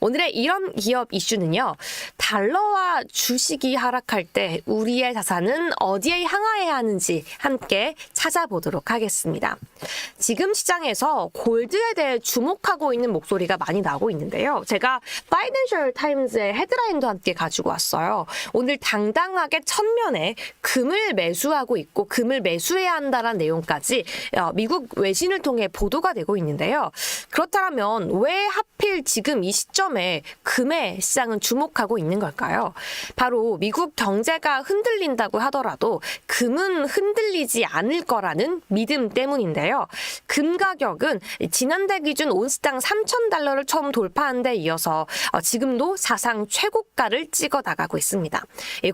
오늘의 이런 기업 이슈는요. 달러와 주식이 하락할 때 우리의 자산은 어디에 향하여야 하는지 함께 찾아보도록 하겠습니다. 지금 시장에서 골드에 대해 주목하고 있는 목소리가 많이 나오고 있는데요. 제가 파이낸셜 타임즈의 헤드라인도 함께 가지고 왔어요. 오늘 당당하게 첫면에 금을 매수하고 있고 금을 매수해야 한다는 내용까지 미국 외신을 통해 보도가 되고 있는데요. 그렇다면 왜 하필 지금 이 시점에 금의 시장은 주목하고 있는 걸까요? 바로 미국 경제가 흔들린다고 하더라도 금은 흔들리지 않을 거라는 믿음 때문인데요. 금 가격은 지난달 기준 온스당 $3,000를 처음 돌파한 데 이어서 지금도 사상 최고가를 찍어 나가고 있습니다.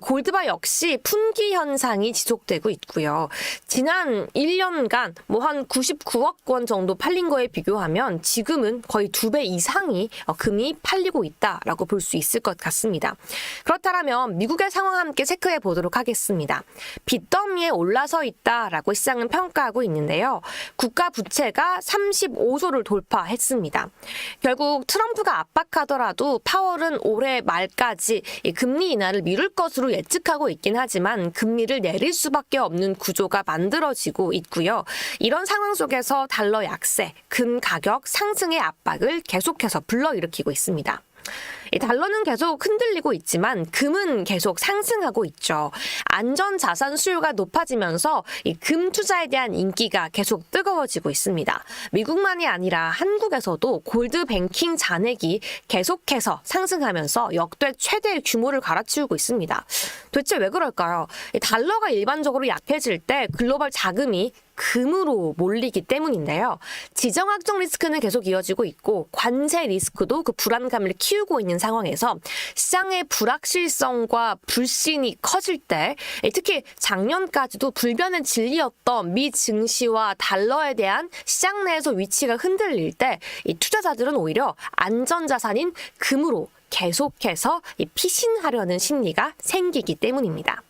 골드바 역시 품귀 현상이 지속되고 있고요. 지난 1년간 한 99억 원 정도 팔린 거에 비교하면 지금은 거의 2배 이상이 금이 팔리고 있다라고 볼 수 있을 것 같습니다. 그렇다면 미국의 상황 함께 체크해 보도록 하겠습니다. 빚더미에 올라서 있다라고 시장은 평가하고 있는데요. 국가 부채가 35조를 돌파했습니다. 결국 트럼프가 압박하더라도 파월은 올해 말까지 금리 인하를 미룰 것으로 예측하고 있긴 하지만 금리를 내릴 수밖에 없는 구조가 만들어지고 있고요. 이런 상황 속에서 달러 약세, 금 가격 상승의 압박을 계속해서 불러일으키고 있습니다. 달러는 계속 흔들리고 있지만 금은 계속 상승하고 있죠. 안전 자산 수요가 높아지면서 이 금 투자에 대한 인기가 계속 뜨거워지고 있습니다. 미국만이 아니라 한국에서도 골드 뱅킹 잔액이 계속해서 상승하면서 역대 최대 규모를 갈아치우고 있습니다. 도대체 왜 그럴까요? 달러가 일반적으로 약해질 때 글로벌 자금이 금으로 몰리기 때문인데요. 지정학적 리스크는 계속 이어지고 있고 관세 리스크도 그 불안감을 키우고 있는 상황에서 시장의 불확실성과 불신이 커질 때 특히 작년까지도 불변의 진리였던 미 증시와 달러에 대한 시장 내에서 위치가 흔들릴 때 이 투자자들은 오히려 안전자산인 금으로 계속해서 피신하려는 심리가 생기기 때문입니다.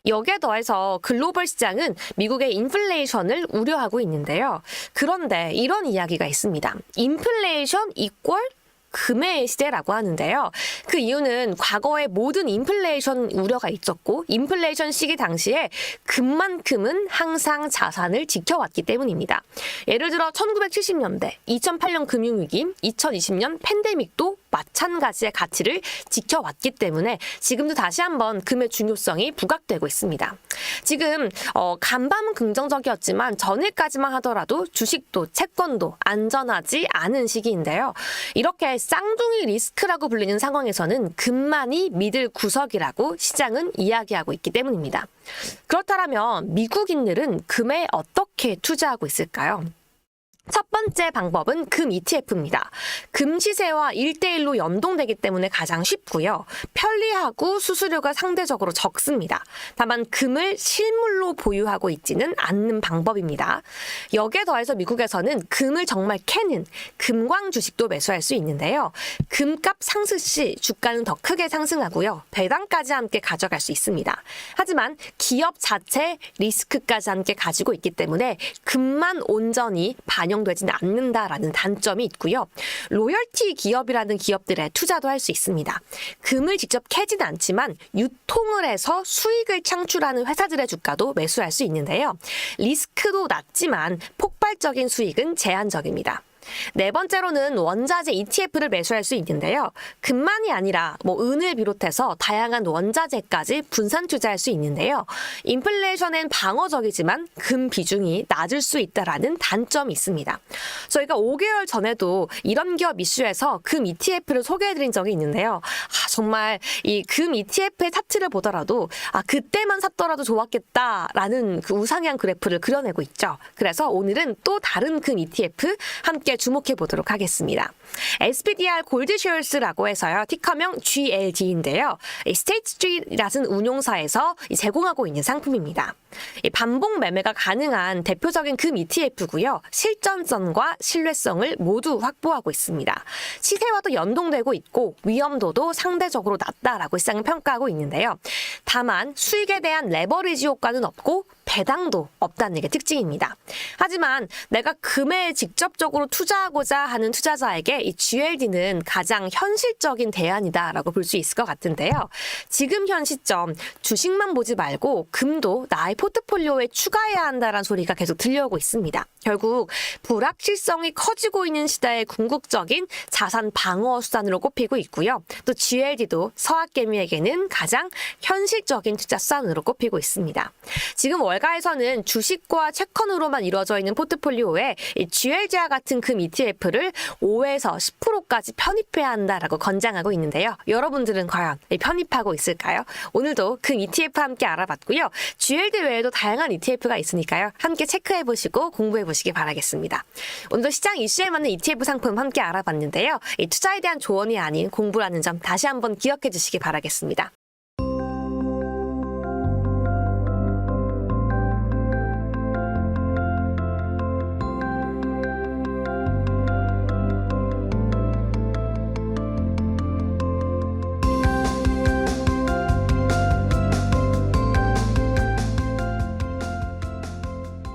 여기에 더해서 글로벌 시장은 미국의 인플레이션을 우려하고 있는데요. 그런데 이런 이야기가 있습니다. 인플레이션 이퀄 금의 시대라고 하는데요. 그 이유는 과거에 모든 인플레이션 우려가 있었고 인플레이션 시기 당시에 금만큼은 항상 자산을 지켜왔기 때문입니다. 예를 들어 1970년대, 2008년 금융위기, 2020년 팬데믹도 마찬가지의 가치를 지켜왔기 때문에 지금도 다시 한번 금의 중요성이 부각되고 있습니다. 지금 간밤은 긍정적이었지만 전일까지만 하더라도 주식도 채권도 안전하지 않은 시기인데요. 이렇게 쌍둥이 리스크라고 불리는 상황에서는 금만이 믿을 구석이라고 시장은 이야기하고 있기 때문입니다. 그렇다면 미국인들은 금에 어떻게 투자하고 있을까요? 첫 번째 방법은 금 ETF입니다. 금 시세와 1대1로 연동되기 때문에 가장 쉽고요. 편리하고 수수료가 상대적으로 적습니다. 다만 금을 실물로 보유하고 있지는 않는 방법입니다. 여기에 더해서 미국에서는 금을 정말 캐는 금광 주식도 매수할 수 있는데요. 금값 상승 시 주가는 더 크게 상승하고요. 배당까지 함께 가져갈 수 있습니다. 하지만 기업 자체 리스크까지 함께 가지고 있기 때문에 금만 온전히 반영되지는 않는다라는 단점이 있고요. 로열티 기업이라는 기업들에 투자도 할 수 있습니다. 금을 직접 캐지는 않지만 유통을 해서 수익을 창출하는 회사들의 주가도 매수할 수 있는데요. 리스크도 낮지만 폭발적인 수익은 제한적입니다. 네 번째로는 원자재 ETF를 매수할 수 있는데요. 금만이 아니라 은을 비롯해서 다양한 원자재까지 분산 투자할 수 있는데요. 인플레이션엔 방어적이지만 금 비중이 낮을 수 있다라는 단점이 있습니다. 저희가 5개월 전에도 이런 기업 이슈에서 금 ETF를 소개해드린 적이 있는데요. 정말 이 금 ETF의 차트를 보더라도 그때만 샀더라도 좋았겠다라는 그 우상향 그래프를 그려내고 있죠. 그래서 오늘은 또 다른 금 ETF 함께 주목해 보도록 하겠습니다. SPDR 골드쉐어스라고 해서요. 티커명 GLD인데요. 스테이트 스트리트라는 운용사에서 제공하고 있는 상품입니다. 반복 매매가 가능한 대표적인 금 ETF고요. 실전성과 신뢰성을 모두 확보하고 있습니다. 시세와도 연동되고 있고 위험도도 상대적으로 낮다라고 시장은 평가하고 있는데요. 다만 수익에 대한 레버리지 효과는 없고 배당도 없다는 게 특징입니다. 하지만 내가 금에 직접적으로 투자하고자 하는 투자자에게 이 GLD는 가장 현실적인 대안이다라고 볼 수 있을 것 같은데요. 지금 현 시점 주식만 보지 말고 금도 나의 포트폴리오에 추가해야 한다는 소리가 계속 들려오고 있습니다. 결국 불확실성이 커지고 있는 시대의 궁극적인 자산 방어 수단으로 꼽히고 있고요. 또 GLD도 서학개미에게는 가장 현실적인 투자 수단으로 꼽히고 있습니다. 지금 월가에서는 주식과 채권으로만 이루어져 있는 포트폴리오에 이 GLD와 같은 금 ETF를 5에서 10%까지 편입해야 한다라고 권장하고 있는데요. 여러분들은 과연 편입하고 있을까요? 오늘도 금 ETF 함께 알아봤고요. GLD 외에도 다양한 ETF가 있으니까요. 함께 체크해보시고 공부해보시기 바라겠습니다. 오늘도 시장 이슈에 맞는 ETF 상품 함께 알아봤는데요. 이 투자에 대한 조언이 아닌 공부라는 점 다시 한번 기억해 주시기 바라겠습니다.